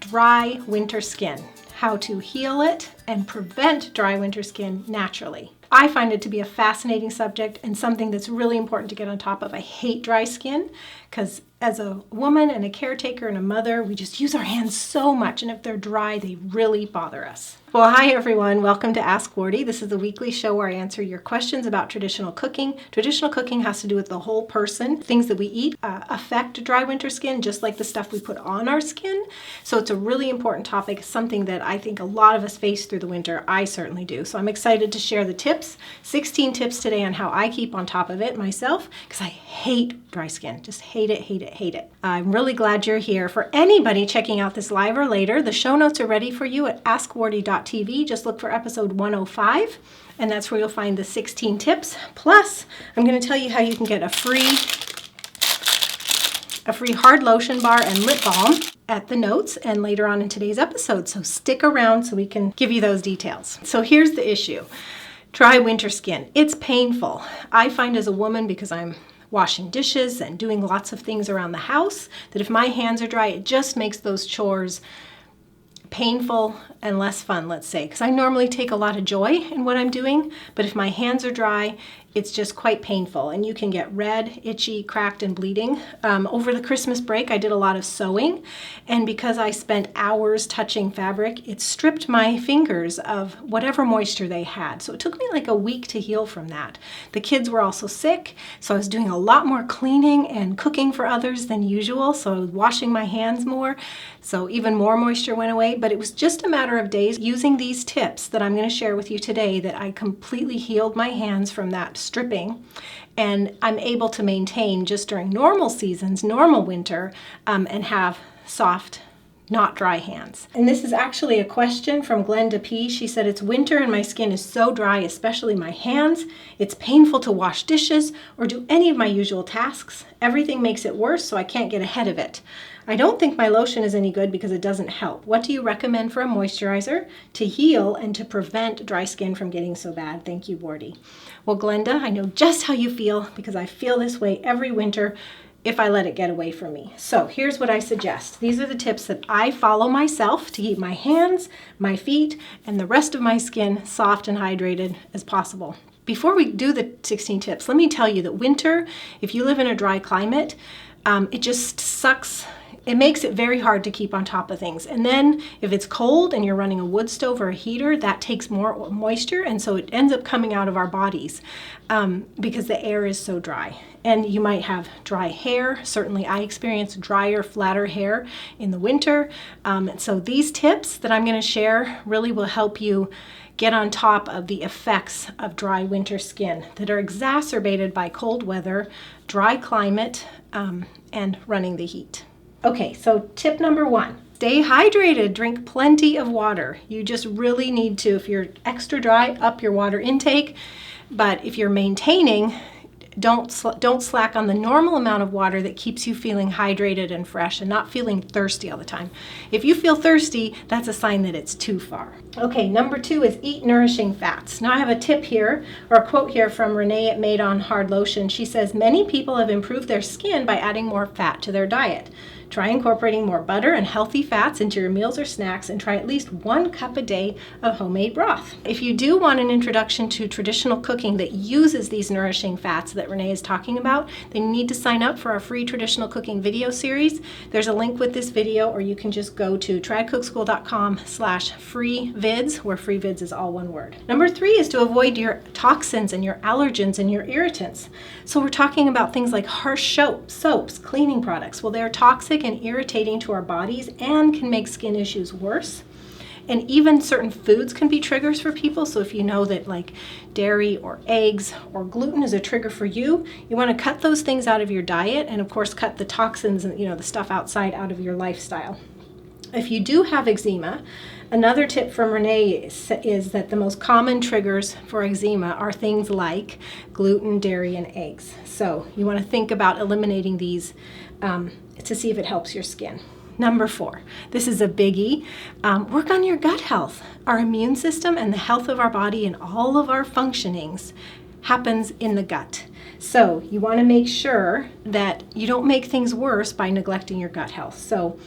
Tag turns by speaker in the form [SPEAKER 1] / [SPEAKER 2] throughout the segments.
[SPEAKER 1] dry winter skin, how to heal it and prevent dry winter skin naturally. I find it to be a fascinating subject and something that's really important to get on top of. I hate dry skin because as a woman and a caretaker and a mother, we just use our hands so much, and if they're dry, they really bother us. Well, hi everyone. Welcome to Ask Wardee. This is the weekly show where I answer your questions about traditional cooking. Traditional cooking has to do with the whole person. Things that we eat affect dry winter skin, just like the stuff we put on our skin. So it's a really important topic, something that I think a lot of us face through the winter. I certainly do. So I'm excited to share the tips, 16 tips today on how I keep on top of it myself, because I hate dry skin. Just hate it, hate it, hate it. I'm really glad you're here. For anybody checking out this live or later, the show notes are ready for you at askwardee.tv. Just look for episode 105, and that's where you'll find the 16 tips. Plus, I'm going to tell you how you can get a free hard lotion bar and lip balm at the notes and later on in today's episode. So stick around so we can give you those details. So here's the issue. Dry winter skin. It's painful. I find as a woman, because I'm washing dishes and doing lots of things around the house, that if my hands are dry, it just makes those chores painful and less fun, let's say, because I normally take a lot of joy in what I'm doing, but if my hands are dry, it's just quite painful, and you can get red, itchy, cracked, and bleeding. Over the Christmas break, I did a lot of sewing, and because I spent hours touching fabric, it stripped my fingers of whatever moisture they had. So it took me like a week to heal from that. The kids were also sick, so I was doing a lot more cleaning and cooking for others than usual, so I was washing my hands more, so even more moisture went away. But it was just a matter of days using these tips that I'm going to share with you today that I completely healed my hands from that stripping, and I'm able to maintain just during normal seasons, normal winter, and have soft, not dry hands. And this is actually a question from Glenda P. She said, it's winter and my skin is so dry, especially my hands. It's painful to wash dishes or do any of my usual tasks. Everything makes it worse, so I can't get ahead of it. I don't think my lotion is any good because it doesn't help. What do you recommend for a moisturizer to heal and to prevent dry skin from getting so bad? Thank you, Wardee. Well, Glenda, I know just how you feel because I feel this way every winter if I let it get away from me. So here's what I suggest. These are the tips that I follow myself to keep my hands, my feet, and the rest of my skin soft and hydrated as possible. Before we do the 16 tips, let me tell you that winter, if you live in a dry climate, it just sucks. It makes it very hard to keep on top of things. And then if it's cold and you're running a wood stove or a heater, that takes more moisture, and so it ends up coming out of our bodies because the air is so dry. And you might have dry hair. Certainly I experience drier, flatter hair in the winter. And so these tips that I'm going to share really will help you get on top of the effects of dry winter skin that are exacerbated by cold weather, dry climate, and running the heat. Okay, so tip number 1, stay hydrated, drink plenty of water. You just really need to, if you're extra dry, up your water intake, but if you're maintaining, don't slack on the normal amount of water that keeps you feeling hydrated and fresh and not feeling thirsty all the time. If you feel thirsty, that's a sign that it's too far. Okay, number 2 is eat nourishing fats. Now I have a tip here, or a quote here from Renee at Made on Hard Lotion. She says, many people have improved their skin by adding more fat to their diet. Try incorporating more butter and healthy fats into your meals or snacks, and try at least 1 cup a day of homemade broth. If you do want an introduction to traditional cooking that uses these nourishing fats that Renee is talking about, then you need to sign up for our free traditional cooking video series. There's a link with this video, or you can just go to trycookschool.com/freevids, where free vids is all one word. Number 3 is to avoid your toxins and your allergens and your irritants. So we're talking about things like harsh soaps, cleaning products. Well, they're toxic and irritating to our bodies and can make skin issues worse. And even certain foods can be triggers for people. So if you know that like dairy or eggs or gluten is a trigger for you, you want to cut those things out of your diet, and of course cut the toxins and the stuff outside out of your lifestyle. If you do have eczema, another tip from Renee is that the most common triggers for eczema are things like gluten, dairy, and eggs. So you want to think about eliminating these to see if it helps your skin. Number 4, this is a biggie. Work on your gut health. Our immune system and the health of our body and all of our functionings happens in the gut. So you want to make sure that you don't make things worse by neglecting your gut health. So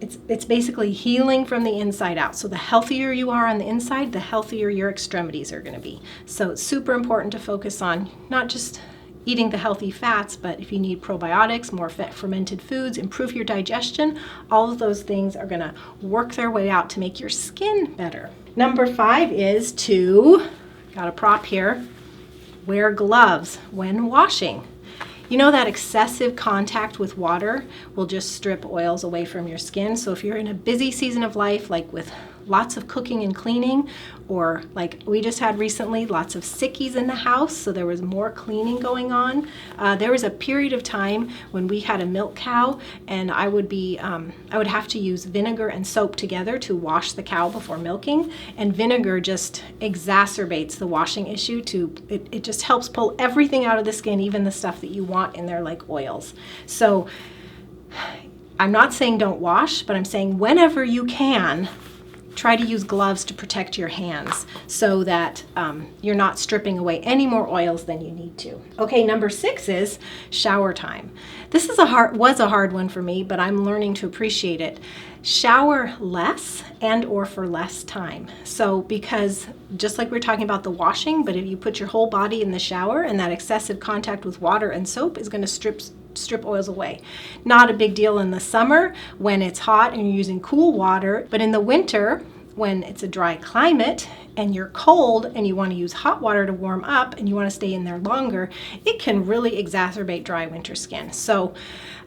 [SPEAKER 1] it's basically healing from the inside out. So the healthier you are on the inside, the healthier your extremities are going to be. So it's super important to focus on not just eating the healthy fats, but if you need probiotics, more fermented foods, improve your digestion, all of those things are going to work their way out to make your skin better. Number 5 is to, got a prop here, wear gloves when washing. You know that excessive contact with water will just strip oils away from your skin. So if you're in a busy season of life, like with lots of cooking and cleaning, or like we just had recently, lots of sickies in the house, so there was more cleaning going on. There was a period of time when we had a milk cow, and I would have to use vinegar and soap together to wash the cow before milking, and vinegar just exacerbates the washing issue. It just helps pull everything out of the skin, even the stuff that you want in there, like oils. So I'm not saying don't wash, but I'm saying whenever you can, try to use gloves to protect your hands so that you're not stripping away any more oils than you need to. Okay, number 6 is shower time. This was a hard one for me, but I'm learning to appreciate it. Shower less and or for less time. So because just like we were talking about the washing, but if you put your whole body in the shower, and that excessive contact with water and soap is going to strip oils away. Not a big deal in the summer when it's hot and you're using cool water, but in the winter when it's a dry climate and you're cold and you want to use hot water to warm up and you want to stay in there longer, it can really exacerbate dry winter skin. So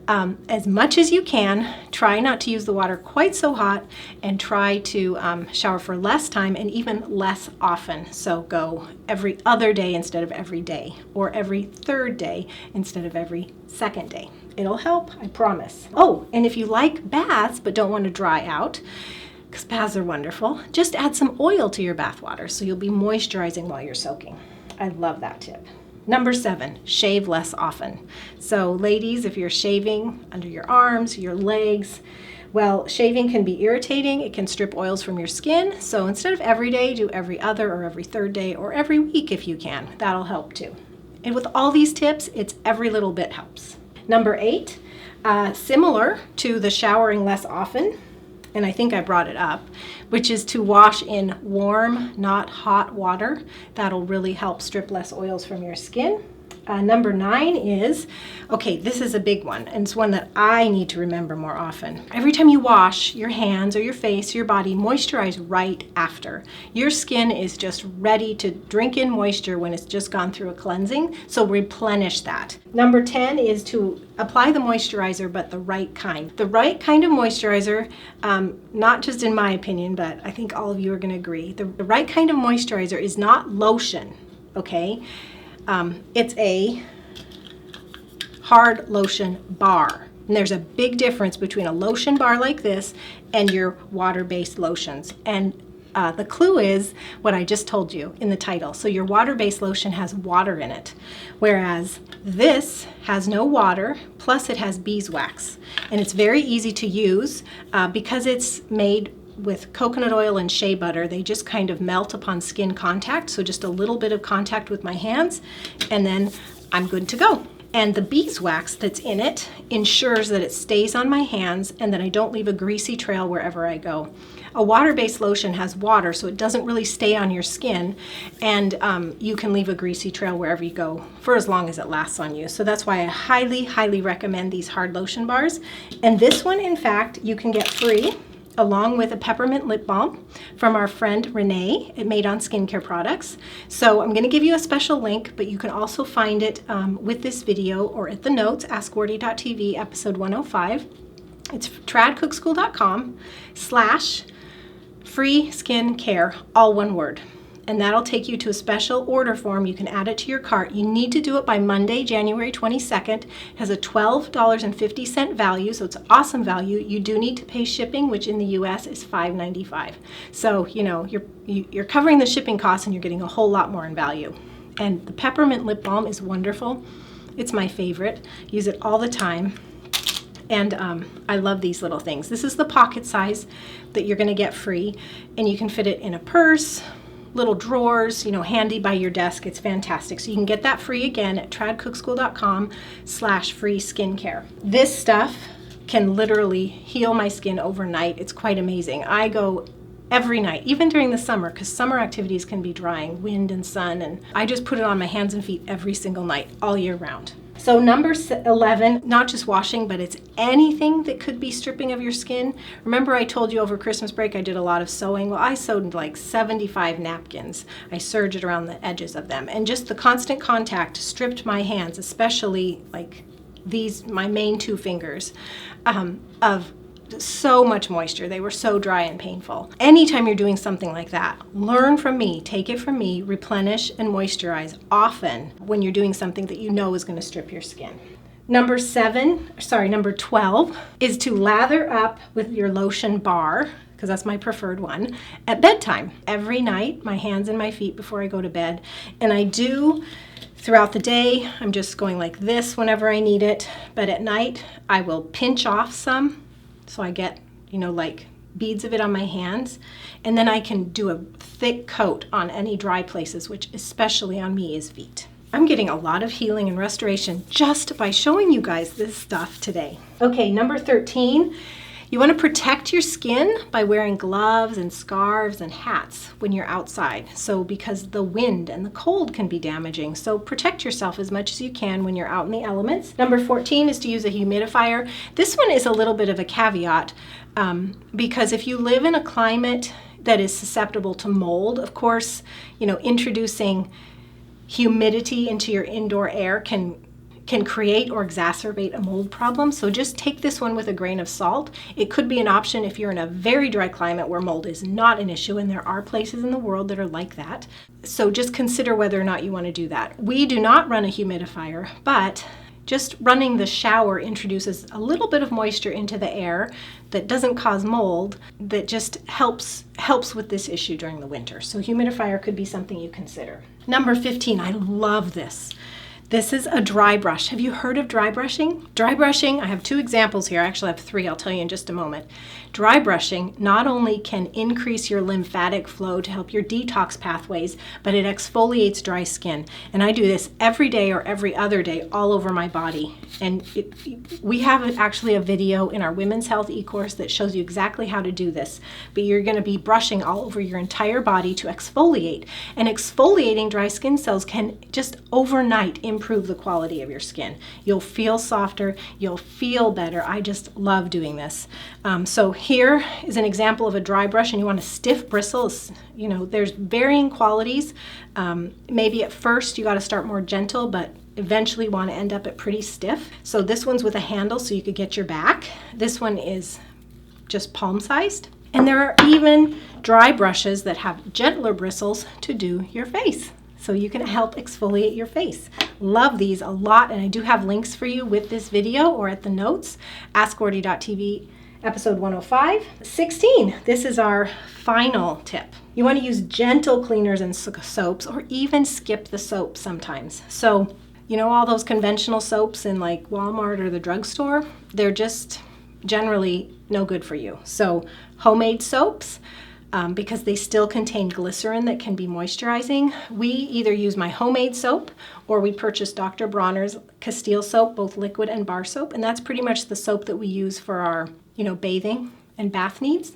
[SPEAKER 1] as much as you can, try not to use the water quite so hot, and try to shower for less time and even less often. So go every other day instead of every day, or every third day instead of every second day. It'll help, I promise. Oh, and if you like baths but don't want to dry out, because baths are wonderful, just add some oil to your bath water so you'll be moisturizing while you're soaking. I love that tip. Number 7, shave less often. So ladies, if you're shaving under your arms, your legs, well, shaving can be irritating. It can strip oils from your skin. So instead of every day, do every other or every third day or every week if you can. That'll help too. And with all these tips, it's every little bit helps. Number 8, similar to the showering less often, and I think I brought it up, which is to wash in warm, not hot water. That'll really help strip less oils from your skin. Number 9 is, okay, this is a big one, and it's one that I need to remember more often. Every time you wash your hands or your face or your body, moisturize right after. Your skin is just ready to drink in moisture when it's just gone through a cleansing, so replenish that. Number 10 is to apply the moisturizer, but the right kind. The right kind of moisturizer, not just in my opinion, but I think all of you are going to agree, the right kind of moisturizer is not lotion, okay? It's a hard lotion bar. And there's a big difference between a lotion bar like this and your water-based lotions. And the clue is what I just told you in the title. So your water-based lotion has water in it, whereas this has no water, plus it has beeswax. And it's very easy to use because it's made with coconut oil and shea butter. They just kind of melt upon skin contact, so just a little bit of contact with my hands, and then I'm good to go. And the beeswax that's in it ensures that it stays on my hands and that I don't leave a greasy trail wherever I go. A water-based lotion has water, so it doesn't really stay on your skin, and you can leave a greasy trail wherever you go for as long as it lasts on you. So that's why I highly, highly recommend these hard lotion bars. And this one, in fact, you can get free along with a peppermint lip balm from our friend Renee at Made on Skincare Products. So I'm going to give you a special link, but you can also find it with this video or at the notes, askwardee.tv, episode 105. It's tradcookschool.com/free skin care, all one word. And that'll take you to a special order form. You can add it to your cart. You need to do it by Monday, January 22nd. It has a $12.50 value, so it's awesome value. You do need to pay shipping, which in the US is $5.95. So, you know, you're covering the shipping costs and you're getting a whole lot more in value. And the peppermint lip balm is wonderful. It's my favorite. Use it all the time. And I love these little things. This is the pocket size that you're going to get free, and you can fit it in a purse, little drawers, you know, handy by your desk. It's fantastic. So you can get that free again at tradcookschool.com/free skincare. This stuff can literally heal my skin overnight. It's quite amazing. I go every night, even during the summer, because summer activities can be drying, wind and sun, and I just put it on my hands and feet every single night, all year round. So number 11, not just washing, but it's anything that could be stripping of your skin. Remember I told you over Christmas break I did a lot of sewing? Well, I sewed like 75 napkins. I serged around the edges of them, and just the constant contact stripped my hands, especially like these, my main 2 fingers, of so much moisture. They were so dry and painful. Anytime you're doing something like that, learn from me, take it from me, replenish and moisturize often when you're doing something that you know is going to strip your skin. Number 12 is to lather up with your lotion bar, because that's my preferred one, at bedtime. Every night, my hands and my feet before I go to bed. And I do throughout the day, I'm just going like this whenever I need it. But at night, I will pinch off some, so I get, like beads of it on my hands, and then I can do a thick coat on any dry places, which especially on me is feet. I'm getting a lot of healing and restoration just by showing you guys this stuff today. Okay, number 13, you want to protect your skin by wearing gloves and scarves and hats when you're outside. So because the wind and the cold can be damaging. So protect yourself as much as you can when you're out in the elements. Number 14 is to use a humidifier. This one is a little bit of a caveat because if you live in a climate that is susceptible to mold, of course, introducing humidity into your indoor air can create or exacerbate a mold problem. So just take this one with a grain of salt. It could be an option if you're in a very dry climate where mold is not an issue, and there are places in the world that are like that. So just consider whether or not you want to do that. We do not run a humidifier, but just running the shower introduces a little bit of moisture into the air that doesn't cause mold, that just helps with this issue during the winter. So humidifier could be something you consider. Number 15, I love this. This is a dry brush. Have you heard of dry brushing? Dry brushing, I have 2 examples here. Actually, I have 3. I'll tell you in just a moment. Dry brushing not only can increase your lymphatic flow to help your detox pathways, but it exfoliates dry skin. And I do this every day or every other day all over my body. And we have actually a video in our Women's Health e-course that shows you exactly how to do this. But you're going to be brushing all over your entire body to exfoliate. And exfoliating dry skin cells can just overnight improve the quality of your skin. You'll feel softer, you'll feel better. I just love doing this. So here is an example of a dry brush, and you want a stiff bristle. There's varying qualities. Maybe at first you got to start more gentle, but eventually want to end up at pretty stiff. So this one's with a handle so you could get your back. This one is just palm sized. And there are even dry brushes that have gentler bristles to do your face, so you can help exfoliate your face. Love these a lot, and I do have links for you with this video or at the notes. AskWardee.tv, episode 105. 16, this is our final tip. You want to use gentle cleaners and soaps, or even skip the soap sometimes. So, all those conventional soaps in like Walmart or the drugstore, they're just generally no good for you. So homemade soaps, because they still contain glycerin that can be moisturizing. We either use my homemade soap or we purchase Dr. Bronner's Castile soap, both liquid and bar soap, and that's pretty much the soap that we use for our, bathing and bath needs.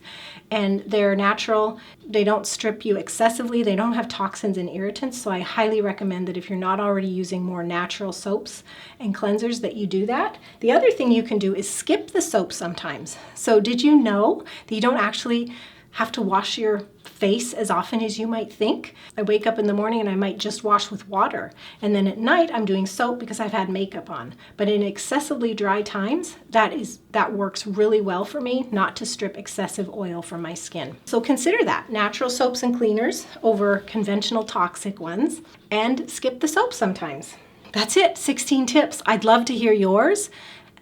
[SPEAKER 1] And they're natural. They don't strip you excessively. They don't have toxins and irritants, so I highly recommend that if you're not already using more natural soaps and cleansers that you do that. The other thing you can do is skip the soap sometimes. So did you know that you don't actually have to wash your face as often as you might think? I wake up in the morning and I might just wash with water. And then at night I'm doing soap because I've had makeup on. But in excessively dry times, that works really well for me, not to strip excessive oil from my skin. So consider that, natural soaps and cleaners over conventional toxic ones, and skip the soap sometimes. That's it, 16 tips. I'd love to hear yours.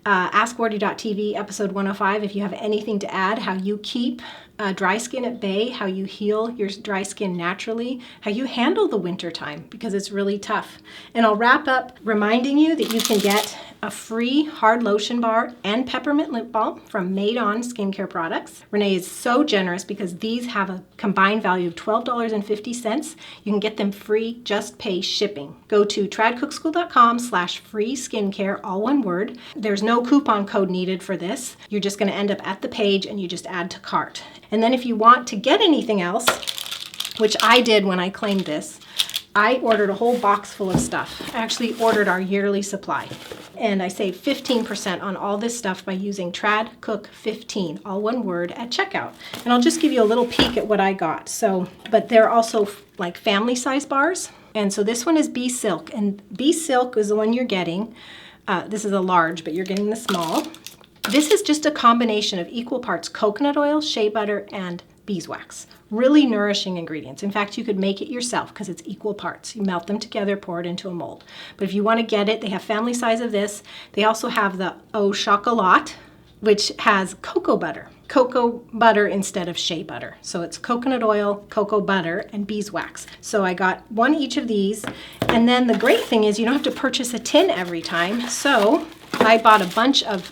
[SPEAKER 1] AskWardee.tv, episode 105, if you have anything to add, how you keep dry skin at bay, how you heal your dry skin naturally, how you handle the winter time, because it's really tough. And I'll wrap up reminding you that you can get a free hard lotion bar and peppermint lip balm from Made On Skincare Products. Renee is so generous because these have a combined value of $12.50. You can get them free, just pay shipping. Go to tradcookschool.com/free skincare, all one word. There's no coupon code needed for this. You're just going to end up at the page and you just add to cart. And then if you want to get anything else, which I did when I claimed this, I ordered a whole box full of stuff. I actually ordered our yearly supply. And I saved 15% on all this stuff by using TradCook15, all one word, at checkout. And I'll just give you a little peek at what I got. So, but they're also like family size bars. And so this one is Bee Silk, and Bee Silk is the one you're getting. This is a large, but you're getting the small. This is just a combination of equal parts coconut oil, shea butter, and beeswax. Really nourishing ingredients. In fact, you could make it yourself because it's equal parts. You melt them together, pour it into a mold. But if you want to get it, they have family size of this. They also have the Au Chocolat, which has cocoa butter instead of shea butter. So it's coconut oil, cocoa butter, and beeswax. So I got one each of these. And then the great thing is you don't have to purchase a tin every time. So I bought a bunch of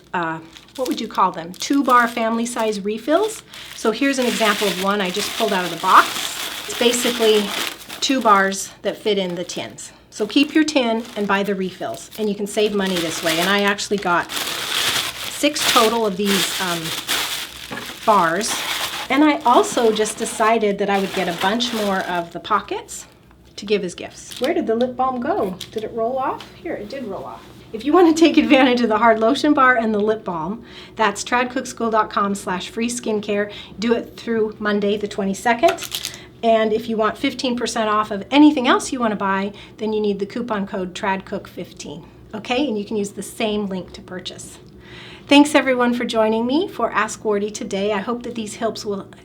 [SPEAKER 1] what would you call them? 2-bar family size refills. So here's an example of one I just pulled out of the box. It's basically 2 bars that fit in the tins. So keep your tin and buy the refills, and you can save money this way. And I actually got 6 total of these bars. And I also just decided that I would get a bunch more of the pockets to give as gifts. Where did the lip balm go? Did it roll off? Here, it did roll off. If you want to take advantage of the hard lotion bar and the lip balm, that's tradcookschool.com/free skincare. Do it through Monday the 22nd. And if you want 15% off of anything else you want to buy, then you need the coupon code TRADCOOK15. Okay, and you can use the same link to purchase. Thanks everyone for joining me for Ask Wardee today. I hope that these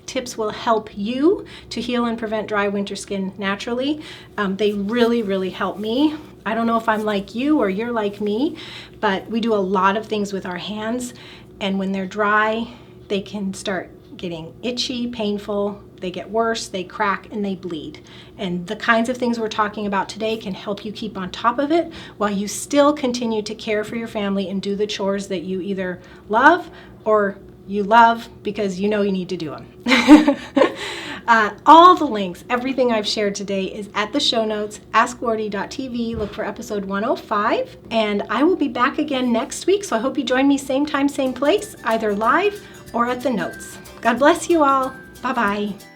[SPEAKER 1] tips will help you to heal and prevent dry winter skin naturally. They really help me. I don't know if I'm like you or you're like me, but we do a lot of things with our hands, and when they're dry, they can start getting itchy, painful, they get worse, they crack, and they bleed. And the kinds of things we're talking about today can help you keep on top of it while you still continue to care for your family and do the chores that you either love or you love because you know you need to do them. All the links, everything I've shared today is at the show notes, askwardee.tv. Look for episode 105. And I will be back again next week, so I hope you join me same time, same place, either live or at the notes. God bless you all. Bye-bye.